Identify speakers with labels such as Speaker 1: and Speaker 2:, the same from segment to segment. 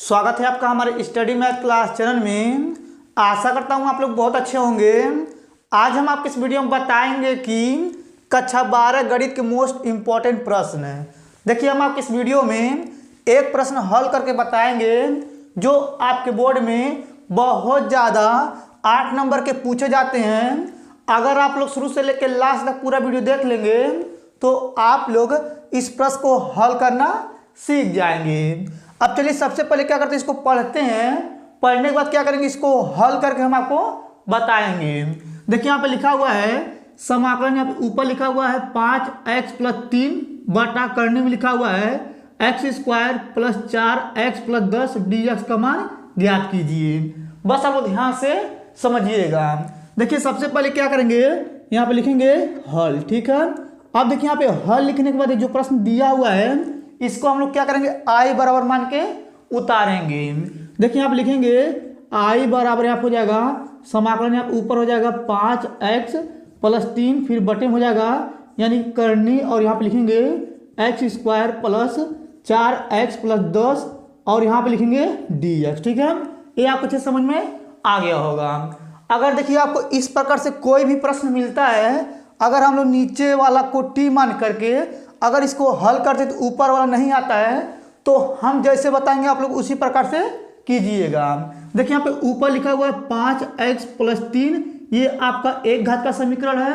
Speaker 1: स्वागत है आपका हमारे स्टडी मैथ क्लास चैनल में। आशा करता हूँ आप लोग बहुत अच्छे होंगे। आज हम आपको इस वीडियो में बताएंगे कि कक्षा 12 गणित के मोस्ट इम्पॉर्टेंट प्रश्न है। देखिए, हम आपको इस वीडियो में एक प्रश्न हल करके बताएंगे जो आपके बोर्ड में बहुत ज़्यादा 8 नंबर के पूछे जाते हैं। अगर आप लोग शुरू से लेकर लास्ट तक पूरा वीडियो देख लेंगे तो आप लोग इस प्रश्न को हल करना सीख जाएंगे। अब चलिए सबसे पहले क्या करते हैं, इसको पढ़ते हैं। पढ़ने के बाद क्या करेंगे, इसको हल करके हम आपको बताएंगे। देखिए यहाँ पे लिखा हुआ है समाकलन, यहाँ पे ऊपर लिखा हुआ है 5x + 3 बटा करने में लिखा हुआ है x² + 4x + 10 dx का मान ज्ञात कीजिए। बस आप लोग ध्यान से समझिएगा। देखिए सबसे पहले क्या करेंगे, यहाँ पे लिखेंगे हल। ठीक है, अब देखिए यहाँ पे हल लिखने के बाद जो प्रश्न दिया हुआ है इसको हम लोग क्या करेंगे, i बराबर मान के उतारेंगे। देखिए यहाँ पे लिखेंगे i बराबर यहाँ हो जाएगा समाकलन, यहाँ ऊपर हो जाएगा 5x + 3 फिर बटे में हो जाएगा यानी करनी, और यहाँ पे लिखेंगे x² + 4x + 10 और यहाँ पे लिखेंगे dx। ठीक है, ये आपको अच्छे समझ में आ गया होगा। अगर देखिए आपको इस प्रकार से कोई भी प्रश्न मिलता है, अगर हम लोग नीचे वाला को t मान करके अगर इसको हल करते तो ऊपर वाला नहीं आता है, तो हम जैसे बताएंगे आप लोग उसी प्रकार से कीजिएगा। देखिए यहाँ पे ऊपर लिखा हुआ है 5x + 3, ये आपका एक घात का समीकरण है।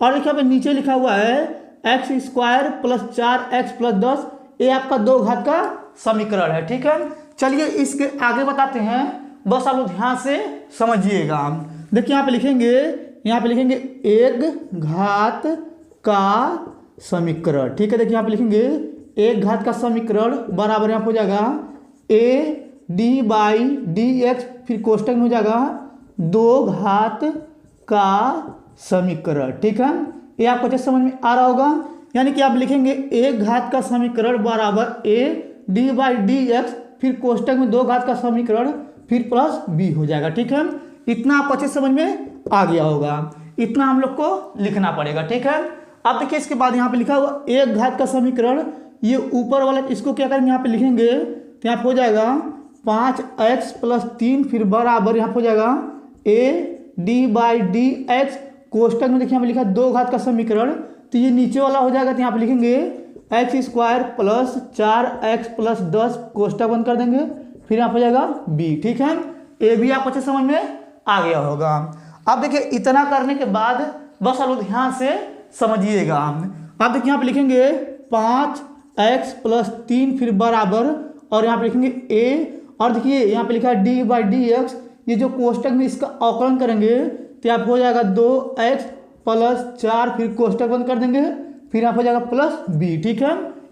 Speaker 1: और देखिए यहाँ पे नीचे लिखा हुआ है x² + 4x + 10, ये आपका 2 घात का समीकरण है। ठीक है, चलिए इसके आगे बताते हैं, बस आप लोग ध्यान से समझिएगा। देखिए यहाँ पे लिखेंगे एक घात का समीकरण। ठीक है, देखिए यहाँ पे लिखेंगे एक घात का समीकरण बराबर यहाँ हो जाएगा AD/dx, फिर कोष्टक में हो जाएगा 2 घात का समीकरण। ठीक है, ये आपको अच्छे समझ में आ रहा होगा। यानी कि आप लिखेंगे एक घात का समीकरण बराबर AD/dx, फिर कोष्टक में 2 घात का समीकरण, फिर प्लस b हो जाएगा। ठीक है, इतना आपको अच्छे समझ में आ गया होगा। इतना हम लोग को लिखना पड़ेगा। ठीक है, अब देखिए इसके बाद यहाँ पे लिखा हुआ एक घात का समीकरण, ये ऊपर वाला इसको क्या करेंगे, यहाँ पे लिखेंगे तो यहाँ पे हो जाएगा 5x + 3 फिर बराबर यहाँ पे हो जाएगा AD/dx, कोष्टक में देखिए यहाँ पे लिखा 2 घात का समीकरण, तो ये नीचे वाला हो जाएगा तो यहाँ पे लिखेंगे x² + 4x + 10 कोष्टक बंद कर देंगे, फिर यहाँ पे हो जाएगा b। ठीक है, ये भी आपको अच्छे समझ में आ गया होगा। अब देखिए इतना करने के बाद बस आप लोग ध्यान से समझिएगा। अब देखिए यहाँ पे लिखेंगे 5x + 3 फिर बराबर, और यहाँ पे लिखेंगे a, और देखिए यहाँ पे लिखा है d/dx, ये जो कोष्टक में इसका अवकलन करेंगे तो यहाँ पे हो जाएगा 2x + 4 फिर कोष्टक बंद कर देंगे, फिर यहाँ पे हो जाएगा प्लस b। ठीक है,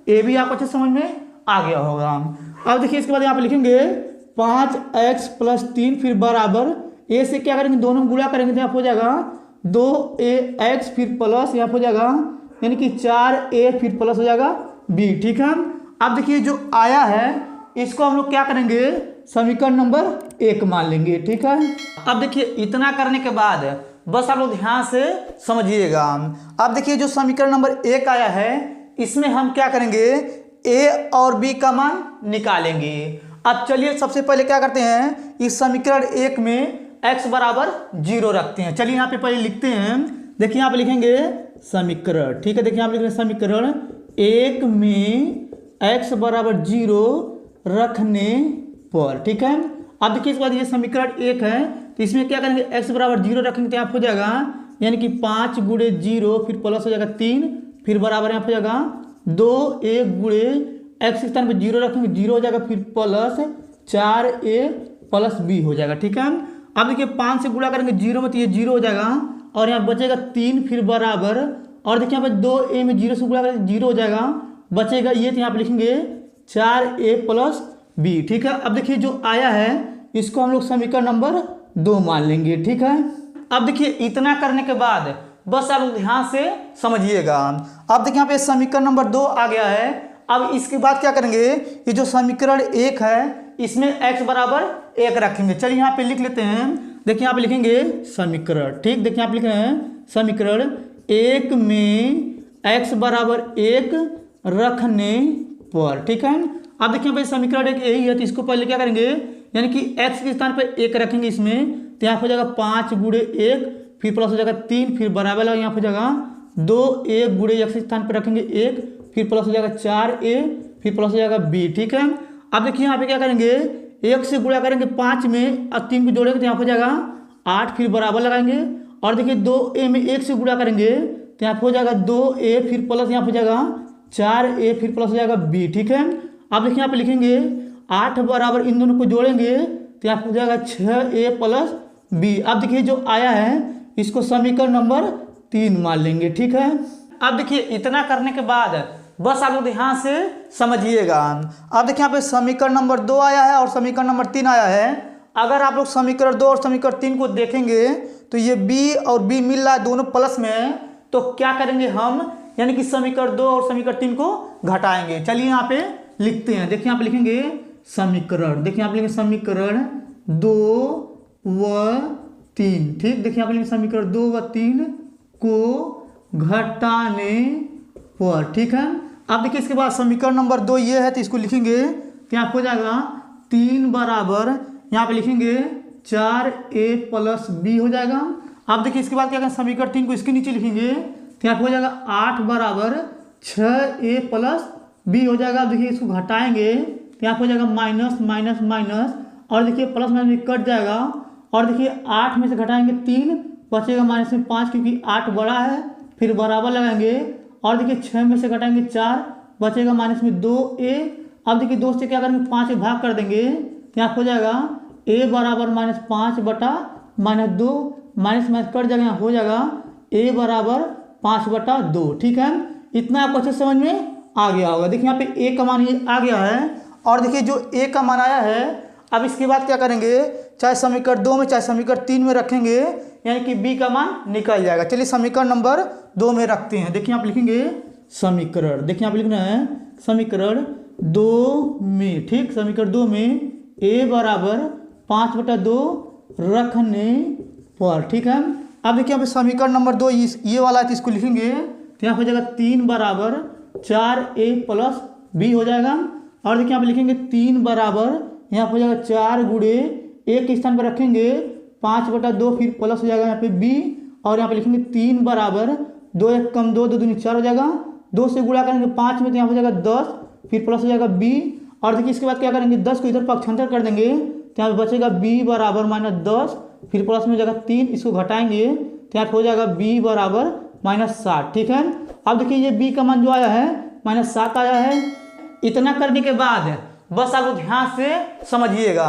Speaker 1: a भी आपको अच्छे समझ में आ गया होगा। अब देखिए इसके बाद यहाँ पे लिखेंगे 5x + 3 फिर बराबर, a से क्या करेंगे, दोनों में गुणा करेंगे तो यहाँ पे हो जाएगा 2ax फिर प्लस यहाँ हो जाएगा यानी कि 4a फिर प्लस हो जाएगा b। ठीक है, अब देखिए जो आया है इसको हम लोग क्या करेंगे, समीकरण नंबर 1 मान लेंगे। ठीक है, अब देखिए इतना करने के बाद बस आप लोग ध्यान से समझिएगा। अब देखिए जो समीकरण नंबर 1 आया है इसमें हम क्या करेंगे, a और b का मान निकालेंगे। अब चलिए सबसे पहले क्या करते हैं, इस समीकरण 1 में x बराबर 0 रखते हैं। चलिए यहाँ पे पहले लिखते हैं। देखिए यहाँ पे लिखेंगे समीकरण। ठीक है, देखिए यहाँ पे लिखेंगे समीकरण 1 में x बराबर 0 रखने पर। ठीक है, अब देखिए इसके बाद ये समीकरण 1 है तो इसमें क्या करेंगे, x बराबर 0 रखेंगे तो यहाँ हो जाएगा यानी कि 5 × 0 फिर प्लस हो जाएगा 3 फिर बराबर यहाँ हो जाएगा 2a × x के स्थान पर 0 रखेंगे 0 हो जाएगा, फिर प्लस 4a + b हो जाएगा। ठीक है, अब देखिए 5 से गुणा करेंगे 0 में तो ये 0 हो जाएगा, और यहाँ बचेगा 3 फिर बराबर, और देखिए यहाँ पे 2a में 0 से गुणा करेंगे 0 हो जाएगा, बचेगा ये तो यहाँ पे लिखेंगे 4a + b। ठीक है, अब देखिए जो आया है इसको हम लोग समीकरण नंबर 2 मान लेंगे। ठीक है, अब देखिए इतना करने के बाद बस आप लोग ध्यान से समझिएगा। अब देखिए यहाँ पे समीकरण नंबर 2 आ गया है। अब इसके बाद क्या करेंगे, ये जो समीकरण 1 है इसमें x बराबर 1 रखेंगे। चलिए यहाँ पे लिख लेते हैं। देखिए यहाँ पे लिखेंगे समीकरण। ठीक, देखिए यहाँ पे लिख रहे हैं समीकरण 1 में x बराबर 1 रखने पर। ठीक है, अब देखिए भाई समीकरण एक यही है, तो इसको पहले क्या करेंगे, यानी कि x के स्थान पर 1 रखेंगे इसमें, तो यहाँ हो जाएगा 5 गुणे 1, फिर प्लस हो जाएगा 3, फिर बराबर लगा यहाँ हो जाएगा 2a गुणे x के स्थान पर रखेंगे 1, फिर प्लस हो जाएगा 4a, फिर प्लस हो जाएगा b। ठीक है, अब देखिए यहाँ पे क्या करेंगे, 1 से गुणा करेंगे 5 में और 3 को जोड़ेंगे तो यहाँ हो जाएगा 8, फिर बराबर लगाएंगे। और देखिए 2a में 1 से गुणा करेंगे तो यहाँ हो जाएगा 2a, फिर प्लस यहाँ हो जाएगा 4a, फिर प्लस हो जाएगा b। ठीक है, अब देखिए यहाँ पे लिखेंगे 8 बराबर इन दोनों को जोड़ेंगे तो यहाँ हो जाएगा 6a प्लस b। अब देखिए जो आया है इसको समीकरण नंबर 3 मान लेंगे। ठीक है, अब देखिए इतना करने के बाद बस आप लोग ध्यान से समझिएगा। अब देखिए यहाँ पे समीकरण नंबर 2 आया है और समीकरण नंबर 3 आया है। अगर आप लोग समीकरण 2 और समीकरण 3 को देखेंगे तो ये b और b मिल रहा है दोनों प्लस में, तो क्या करेंगे हम, यानी कि समीकरण 2 और समीकरण 3 को घटाएंगे। चलिए यहाँ पे लिखते हैं, देखिए यहाँ पे लिखेंगे समीकरण, देखिए यहाँ पे लिखेंगे समीकरण 2 व 3। ठीक, देखिए यहाँ पे लिखेंगे समीकरण 2 व 3 को घटाने पर। ठीक है, अब देखिए इसके बाद समीकरण नंबर 2 ये है, तो इसको लिखेंगे तो यहाँ हो जाएगा 3 बराबर यहाँ पे लिखेंगे 4a प्लस b हो जाएगा। अब देखिए इसके बाद क्या करें, समीकरण 3 को इसके नीचे लिखेंगे तो यहाँ हो जाएगा 8 बराबर 6a प्लस b हो जाएगा। अब देखिए इसको घटाएंगे तो यहाँ हो जाएगा माइनस माइनस माइनस, और देखिए प्लस माइनस में कट जाएगा, और देखिए 8 में से घटाएंगे 3, बचेगा माइनस में 5 क्योंकि 8 बड़ा है, फिर बराबर लगाएंगे, और देखिए 6 में से घटाएंगे 4, बचेगा माइनस में 2a। अब देखिए 2 से क्या करेंगे, 5 में भाग कर देंगे तो यहाँ हो जाएगा a बराबर माइनस 5 बटा माइनस 2, माइनस माइनस कट जाएगा, यहाँ हो जाएगा a बराबर 5 बटा 2। ठीक है, इतना आपको अच्छे समझ में आ गया होगा। देखिए यहाँ पे a का मान ये आ गया है, और देखिए जो a का मान आया है, अब इसके बाद क्या करेंगे, चाहे समीकरण 2 में चाहे समीकरण 3 में रखेंगे, यानी कि b का मान निकल जाएगा। चलिए समीकरण नंबर 2 में रखते हैं। देखिए यहाँ पे लिखेंगे समीकरण, देखिए यहाँ पे लिखना है समीकरण 2 में। ठीक, समीकरण 2 में a बराबर 5 बटा 2 रखने पर। ठीक है, अब देखिए यहाँ पे समीकरण नंबर 2 ये वाला है, तो इसको लिखेंगे तो यहाँ हो जाएगा 3 बराबर 4a प्लस b हो जाएगा। और देखिए यहाँ पे लिखेंगे 3 बराबर यहाँ हो जाएगा 4 गुणे a के स्थान पर रखेंगे 5 बटा 2, फिर प्लस हो जाएगा यहाँ पे b, और यहाँ पे लिखेंगे 3 बराबर 2 1 कम 2 2 दूनी 4 हो जाएगा, 2 से गुणा करेंगे 5 में तो यहाँ हो जाएगा 10, फिर प्लस हो जाएगा b। और देखिए इसके बाद क्या करेंगे, 10 को इधर पक्षांतर कर देंगे तो यहाँ पे बचेगा b बराबर माइनस 10, फिर प्लस में हो जाएगा 3, इसको घटाएंगे तो यहाँ पे हो जाएगा b बराबर माइनस 7। ठीक है, अब देखिए ये b का मान जो आया है माइनस 7 आया है। इतना करने के बाद बस आप लोग ध्यान से समझिएगा।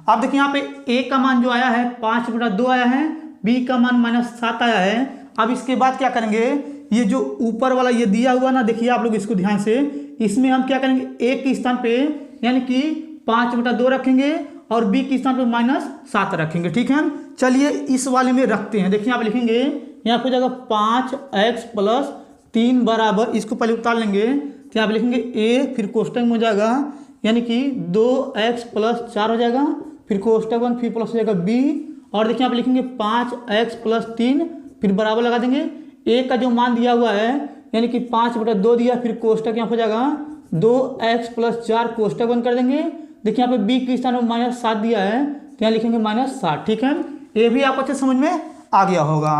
Speaker 1: अब देखिए यहाँ पे a का मान जो आया है 5 बटा 2 आया है, b का मान माइनस 7 आया है। अब इसके बाद क्या करेंगे, ये जो ऊपर वाला ये दिया हुआ ना, देखिए आप लोग इसको ध्यान से, इसमें हम क्या करेंगे, a के स्थान पे यानी कि 5 बटा 2 रखेंगे और b के स्थान पे माइनस 7 रखेंगे। ठीक है, चलिए इस वाले में रखते हैं। देखिए यहाँ पे लिखेंगे, यहाँ पे हो जाएगा 5x प्लस 3 बराबर, इसको पहले उतार लेंगे तो यहाँ पे लिखेंगे a, फिर कोष्टक में हो जाएगा यानी कि 2x प्लस 4 हो जाएगा, फिर कोष्टक 1, फिर प्लस हो जाएगा b, और देखिए यहाँ पे लिखेंगे 5x प्लस 3, फिर बराबर लगा देंगे। a का जो मान दिया हुआ है यानी कि 5 बटा 2 दिया, फिर कोष्टक यहाँ हो जाएगा 2x प्लस 4, कोष्टक बंद कर देंगे। देखिए यहाँ पे b के स्थान में माइनस 7 दिया है तो यहाँ लिखेंगे माइनस 7। ठीक है, ये भी आपको अच्छे समझ में आ गया होगा।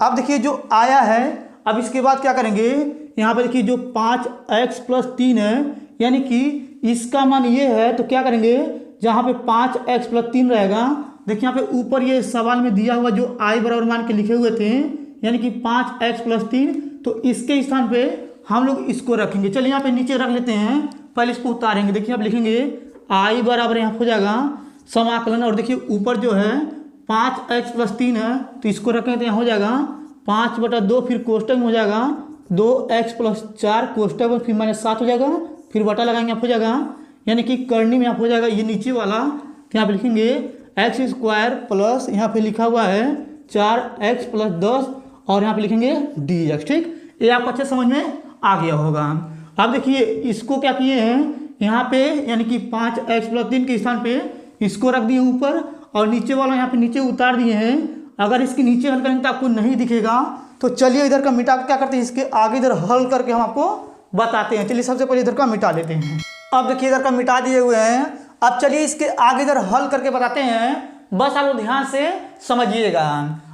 Speaker 1: अब देखिए जो आया है, अब इसके बाद क्या करेंगे, यहाँ पे देखिए जो 5x प्लस 3 है यानी कि इसका मान ये है, तो क्या करेंगे, जहाँ पे 5x प्लस 3 रहेगा, देखिए यहाँ पे ऊपर ये सवाल में दिया हुआ जो i बराबर मान के लिखे हुए थे यानी कि 5x प्लस 3, तो इसके स्थान पे हम लोग इसको रखेंगे। चलिए यहाँ पे नीचे रख लेते हैं, पहले इसको उतारेंगे। देखिए आप लिखेंगे i बराबर यहाँ हो जाएगा समाकलन, और देखिए ऊपर जो है 5x प्लस 3 है तो इसको रखेंगे तो यहाँ हो जाएगा 5 बटा 2, फिर कोष्टक में हो जाएगा 2x प्लस 4, कोष्टक में फिर माइनस 7 हो जाएगा, फिर बटा लगाएंगे यहाँ हो जाएगा यानी कि करनी में यहाँ हो जाएगा ये नीचे वाला, तो यहाँ पे लिखेंगे एक्स स्क्वायर प्लस यहाँ पे लिखा हुआ है 4x प्लस 10, और यहाँ पे लिखेंगे dx। ठीक, ये आपको अच्छे समझ में आ गया होगा। अब देखिए इसको क्या किए हैं, यहाँ पे यानी कि 5x प्लस 3 के स्थान पे इसको रख दिए ऊपर, और नीचे वाला यहाँ पे नीचे उतार दिए हैं। अगर इसके नीचे हल करेंगे तो आपको नहीं दिखेगा, तो चलिए इधर का मिटा क्या करते हैं, इसके आगे इधर हल करके हम आपको बताते हैं। चलिए सबसे पहले इधर का मिटा लेते हैं। अब देखिए इधर का मिटा दिए हुए हैं। अब चलिए इसके आगे इधर हल करके बताते हैं, बस आप लोग ध्यान से समझिएगा।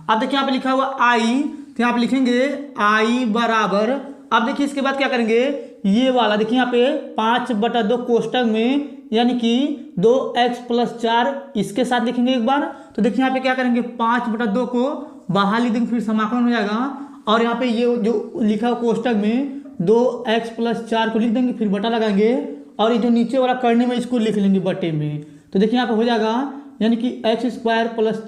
Speaker 1: अब देखिए यहाँ पे लिखा हुआ आई, तो यहाँ पे लिखेंगे आई बराबर, अब देखिए इसके बाद क्या करेंगे, ये वाला देखिए यहाँ पे 5/2 कोष्टक में यानी कि 2x + 4 इसके साथ लिखेंगे एक बार। तो देखिए यहाँ पे क्या करेंगे, 5/2 को बाहर लिख देंगे, फिर समाकलन हो जाएगा। और यहाँ पे ये जो लिखा हुआ कोष्टक में 2x + 4 को लिख देंगे, फिर बटा लगाएंगे, और ये जो नीचे वाला करने में इसको लिख लेंगे बटे में। तो देखिए यहाँ पे हो जाएगा यानी कि x² +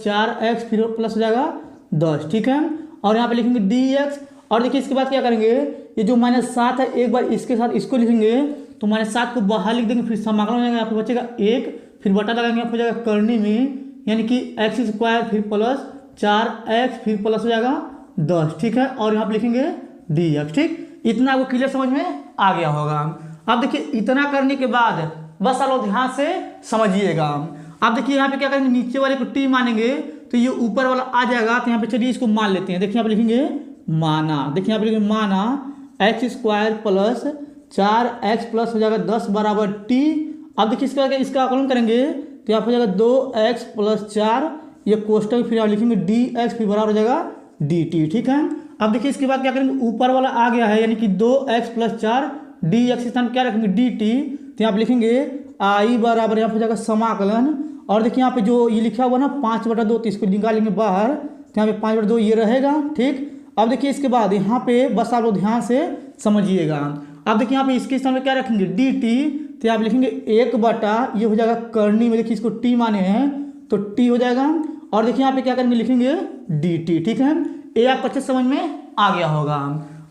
Speaker 1: 4x फिर प्लस हो जाएगा 10, ठीक है। और यहाँ पे लिखेंगे dx, और देखिए इसके बाद क्या करेंगे, ये जो -7 है एक बार इसके साथ इसको लिखेंगे, तो -7 को बाहर लिख देंगे, फिर समाकलन हो जाएगा, यहाँ पे बचेगा 1, फिर बटा लगाएंगे, यहाँ पे हो जाएगा करने में यानी कि x² फिर प्लस 4x फिर प्लस हो जाएगा 10, ठीक है। और यहाँ पे लिखेंगे dx, ठीक। इतना आपको क्लियर समझ में आ गया होगा। अब देखिए इतना करने के बाद बस आप लोग ध्यान से समझिएगा। अब देखिए यहाँ पे क्या करेंगे, नीचे वाले को t मानेंगे तो ये ऊपर वाला आ जाएगा, तो यहाँ पे चलिए इसको मान लेते हैं। देखिए यहाँ पे लिखेंगे माना, देखिए यहाँ पे लिखेंगे माना x² + 4x प्लस हो जाएगा 10 बराबर t। अब देखिए इसका इसका आकलन करेंगे तो यहाँ पे हो जाएगा 2x + 4, ये कोष्टक फिर आप लिखेंगे dx फिर बराबर हो जाएगा dt, ठीक है। अब देखिए इसके बाद क्या करेंगे, ऊपर वाला आ गया है यानी कि 2x + 4 dx स्थान क्या रखेंगे dt, तो यहाँ पे लिखेंगे आई बराबर यहाँ पे हो जाएगा समाकलन। और देखिए यहाँ पे जो ये लिखा हुआ ना 5/2, तो इसको निकालेंगे बाहर, तो यहाँ पे 5/2 ये रहेगा, ठीक। अब देखिए इसके बाद यहाँ पे बस आप लोग ध्यान से समझिएगा। अब देखिए यहाँ पे इसके स्थान में क्या रखेंगे dt, तो यहाँ पे लिखेंगे 1/, ये हो जाएगा करनी में, देखिए इसको t माने हैं तो t हो जाएगा। और देखिए यहाँ पे क्या करेंगे, लिखेंगे dt, ठीक है। ये आपको अच्छे समझ में आ गया होगा।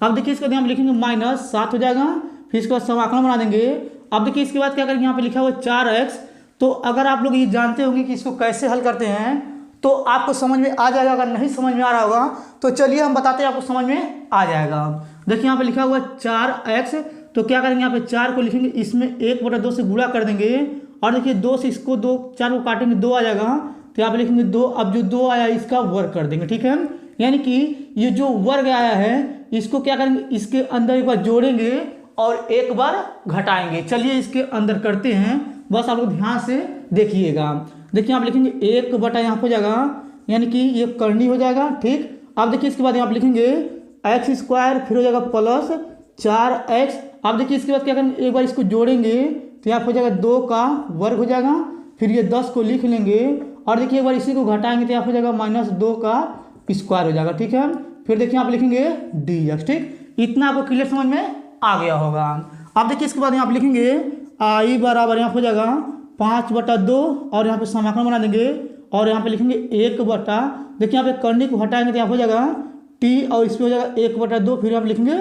Speaker 1: अब देखिए इसके बाद यहाँ पे लिखेंगे -7 हो जाएगा, फिर इसके बाद समाकलन बना देंगे। अब देखिए इसके बाद क्या करेंगे, यहाँ पे लिखा हुआ 4x, तो अगर आप लोग ये जानते होंगे कि इसको कैसे हल करते हैं तो आपको समझ में आ जाएगा। अगर नहीं समझ में आ रहा होगा तो चलिए हम बताते हैं, आपको समझ में आ जाएगा। देखिए यहाँ पे लिखा हुआ 4x, तो क्या करेंगे, यहाँ पे 4 को लिखेंगे, इसमें 1/2 से गुणा कर देंगे, और देखिए 2 से इसको 4 को काटेंगे 2 आ जाएगा, तो यहाँ पे लिखेंगे 2। अब जो 2 आया इसका वर्ग कर देंगे, ठीक है। यानी कि ये जो वर्ग आया है इसको क्या करेंगे, इसके अंदर एक बार जोड़ेंगे और एक बार घटाएंगे। चलिए इसके अंदर करते हैं, बस आप लोग ध्यान से देखिएगा। देखिए आप लिखेंगे 1/, यहाँ हो जाएगा यानी कि ये करनी हो जाएगा, ठीक। अब देखिए इसके बाद यहाँ पे लिखेंगे x² फिर हो जाएगा प्लस 4x। अब देखिए इसके बाद क्या करेंगे, एक बार इसको जोड़ेंगे तो यहाँ हो जाएगा 2 का वर्ग हो जाएगा, फिर ये 10 को लिख लेंगे, और देखिए एक बार इसी को घटाएंगे तो यहाँ हो जाएगा -2 का स्क्वायर हो जाएगा, ठीक है। फिर देखिए आप लिखेंगे dx, ठीक। इतना आपको क्लियर समझ में आ गया होगा। अब देखिए इसके बाद यहाँ पे लिखेंगे आई बराबर यहाँ हो जाएगा 5/2, और यहाँ पे समाकलन बना देंगे, और यहाँ पे लिखेंगे 1/, देखिए यहाँ पे करने को हटाएंगे तो यहाँ हो जाएगा t, और इस पर हो जाएगा 1/2, फिर यहाँ पे लिखेंगे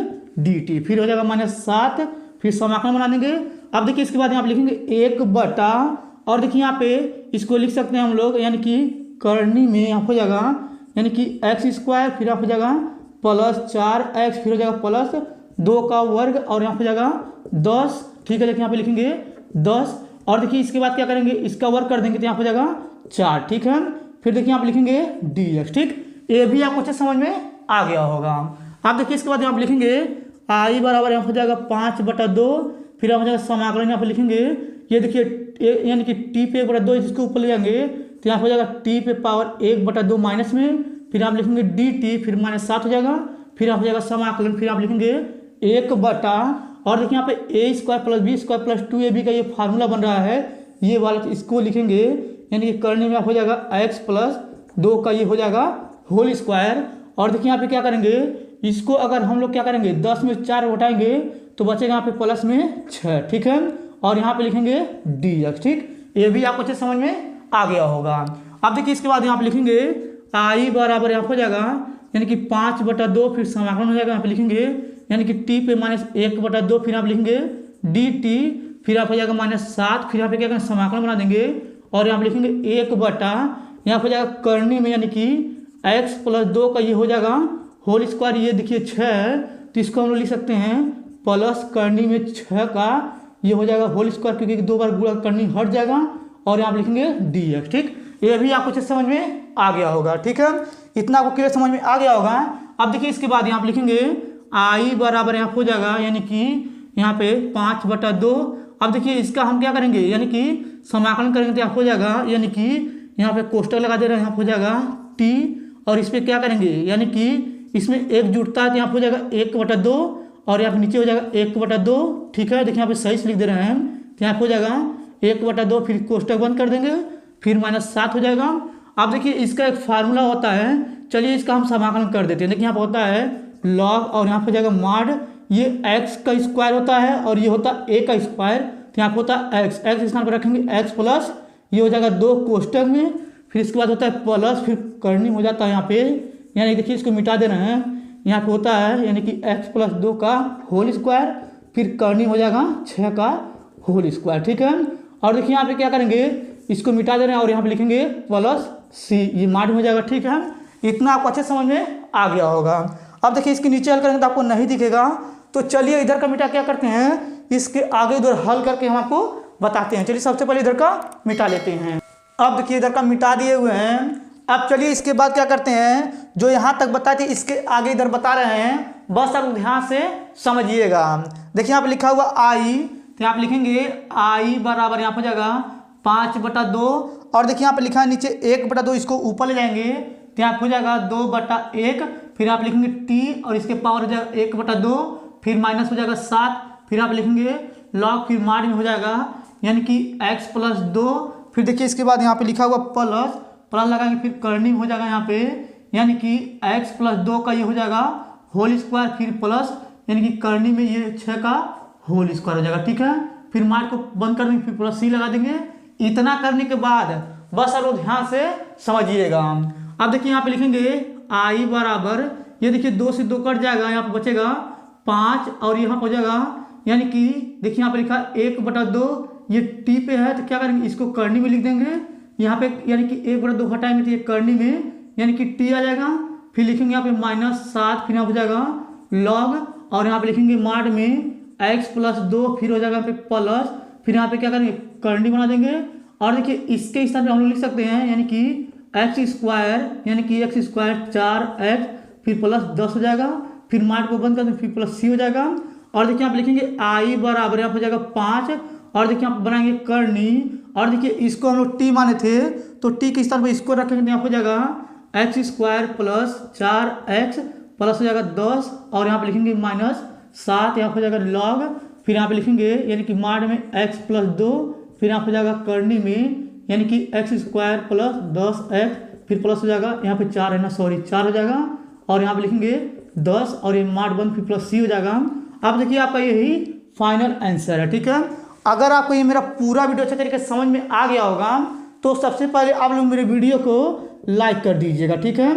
Speaker 1: dt, फिर हो जाएगा -7, फिर समाकलन बना देंगे। अब देखिए इसके बाद यहाँ पे लिखेंगे 1/, और देखिए यहाँ पे इसको लिख सकते हैं हम लोग, यानी कि करनी में यहाँ हो जाएगा यानी कि x² फिर यहाँ हो जाएगा प्लस 4x फिर हो जाएगा प्लस 2 का वर्ग, और यहाँ हो जाएगा 10, ठीक है। देखिए यहाँ पे लिखेंगे 10, और देखिए इसके बाद क्या करेंगे, इसका वर्ग कर देंगे तो यहाँ हो जाएगा 4, ठीक है। फिर देखिए यहाँ पे लिखेंगे dx, ठीक। ये भी आपको अच्छे समझ में आ गया होगा। अब देखिए इसके बाद यहाँ पे लिखेंगे आई बराबर यहाँ हो जाएगा 5/2, फिर यहाँ हो जाएगा समाकलन, यहाँ पे लिखेंगे ये देखिए यानी कि t पे 1/2 इसको ऊपर ले जाएंगे तो यहाँ हो जाएगा t पे पावर 1/2 माइनस में, फिर आप लिखेंगे dt, फिर -7 हो जाएगा, फिर आप हो जाएगा समाकलन, फिर आप लिखेंगे 1/, और देखिए यहाँ पे a² + b² + 2ab का ये फार्मूला बन रहा है, ये वाला इसको लिखेंगे यानी कि करने में हो जाएगा x + 2 का ये हो जाएगा होल स्क्वायर। और देखिए यहाँ पे क्या करेंगे, इसको अगर हम लोग क्या करेंगे 10 में 4 उठाएंगे तो बचेगा यहाँ पे प्लस में 6, ठीक है। और यहाँ पे लिखेंगे dx, ठीक। ये भी आपको अच्छे समझ में आ गया होगा। अब देखिए इसके बाद यहाँ पे लिखेंगे आई बराबर यहाँ हो जाएगा यानी कि 5/2, फिर समाकलन हो जाएगा, यहाँ पे लिखेंगे यानी कि t पे -1/2, फिर आप लिखेंगे dt, फिर आप हो जाएगा -7, फिर यहाँ पे क्या करेंगे समाकलन बना देंगे, और यहाँ पे लिखेंगे 1/, यहाँ पे जाएगा करनी में यानी कि x + 2 का ये हो जाएगा होल स्क्वायर, ये देखिए 6, तो इसको हम लोग लिख सकते हैं प्लस करनी में 6 का ये हो जाएगा होल स्क्वायर, क्योंकि 2 बार गुणा करनी हट जाएगा, और यहाँ पे लिखेंगे dx, ठीक। ये भी आपको अच्छे समझ में आ गया होगा, ठीक है। इतना आपको क्लियर समझ में आ गया होगा। अब देखिए इसके बाद यहाँ पे लिखेंगे आई बराबर यहाँ हो जाएगा यानी कि यहाँ पे 5/2, अब देखिए इसका हम क्या करेंगे, यानी कि समाकलन करेंगे तो यहाँ हो जाएगा, यानी कि यहाँ पे कोष्टक लगा दे रहे हैं, यहाँ हो जाएगा टी, और इस पर क्या करेंगे, यानी कि इसमें एक जुड़ता है तो यहाँ हो जाएगा 1/2, और यहाँ पे नीचे हो जाएगा 1/2। ठीक है, देखिए यहाँ पे सही से लिख दे रहे हैं, तो यहाँ हो जाएगा 1/2, फिर कोष्टक बंद कर देंगे, फिर -7 हो जाएगा। अब देखिए इसका एक फार्मूला होता है, चलिए इसका हम समाकलन कर देते हैं। देखिए यहाँ पर होता है लॉग, और यहाँ पर जाएगा माड, ये x का स्क्वायर होता है और ये होता है a का स्क्वायर, तो यहाँ पर होता है x स्थान पर रखेंगे x प्लस, ये हो जाएगा 2 कोष्टक में, फिर इसके बाद होता है प्लस, फिर करनी हो जाता है यहाँ पे, यानी देखिए इसको मिटा दे रहे हैं, यहाँ पे होता है यानी कि x + 2 का होल स्क्वायर, फिर करनी हो जाएगा 6 का होल स्क्वायर। ठीक है, और देखिए यहाँ पे क्या करेंगे, इसको मिटा दे रहे हैं और यहाँ पे लिखेंगे +c, ये माड हो जाएगा। ठीक है, इतना आपको अच्छे समझ में आ गया होगा। अब देखिए इसके नीचे हल करेंगे तो आपको नहीं दिखेगा, तो चलिए इधर का मिटा क्या करते हैं, इसके आगे इधर हल करके हम आपको बताते हैं। चलिए सबसे पहले इधर का मिटा लेते हैं। अब देखिए इधर का मिटा दिए हुए हैं। अब चलिए इसके बाद क्या करते हैं, जो यहाँ तक बताए थे इसके आगे इधर बता रहे हैं, बस आप ध्यान से समझिएगा। देखिए यहाँ पे लिखा हुआ आई, तो यहाँ पे लिखेंगे आई बराबर यहाँ पर हो जाएगा 5/2, और देखिए यहाँ पे लिखा है नीचे 1/2, इसको ऊपर ले जाएंगे तो यहाँ हो जाएगा 2/1, फिर आप लिखेंगे टी और इसके पावर हो जाएगा 1/2, फिर माइनस हो जाएगा 7, फिर आप लिखेंगे लॉग, फिर माड में हो जाएगा यानी कि x + 2, फिर देखिए इसके बाद यहाँ पे लिखा हुआ प्लस लगाएंगे, फिर करनी हो जाएगा यहाँ पे यानी कि x + 2 का ये हो जाएगा होल स्क्वायर, फिर प्लस यानी कि करनी में ये 6 का होल स्क्वायर हो जाएगा। ठीक है, फिर माड को बंद कर देंगे, फिर +c लगा देंगे। इतना करने के बाद बस आप ध्यान से समझिएगा। अब देखिए यहाँ पे लिखेंगे i बराबर, ये देखिए 2 से 2 कट जाएगा, यहाँ पे बचेगा 5, और यहाँ हो जाएगा यानी कि देखिए यहाँ पे लिखा 1/2, ये टी पे है तो क्या करेंगे, इसको करनी में लिख देंगे, यहाँ पे यानी कि 1/2 हटाएंगे तो ये करनी में यानी कि टी आ जाएगा, फिर लिखेंगे यहाँ पे -7, फिर यहाँ हो जाएगा लॉग, और यहाँ पे लिखेंगे माड में x + 2, फिर हो जाएगा यहाँ पे प्लस, फिर यहाँ पे क्या करेंगे करनी बना देंगे, और देखिए इसके स्थान पे हम लोग लिख सकते हैं यानी कि x² यानी कि x² 4x, फिर +10 हो जाएगा, फिर माड को बंद कर देंगे, फिर +c हो जाएगा, और देखिए आप लिखेंगे i बराबर यहाँ हो जाएगा 5, और देखिए आप बनाएंगे करनी, और देखिए इसको हम लोग t माने थे तो t के स्थान पर इसको रखेंगे तो यहाँ हो जाएगा x² + 4x प्लस हो जाएगा 10, और यहाँ पे लिखेंगे -7, यहाँ हो जाएगा लॉग, फिर यहाँ पे लिखेंगे यानी कि माड में x + 2, फिर यहाँ हो जाएगा करनी में यानी कि x² + 10x, फिर प्लस हो जाएगा यहाँ पे 4 है ना, सॉरी 4 हो जाएगा, और यहाँ पे लिखेंगे 10, और ये माड बंद, फिर +c हो जाएगा। अब देखिए आपका यही फाइनल आंसर है। ठीक है, अगर आपको ये मेरा पूरा वीडियो अच्छे तरीके से समझ में आ गया होगा तो सबसे पहले आप लोग मेरे वीडियो को लाइक कर दीजिएगा। ठीक है,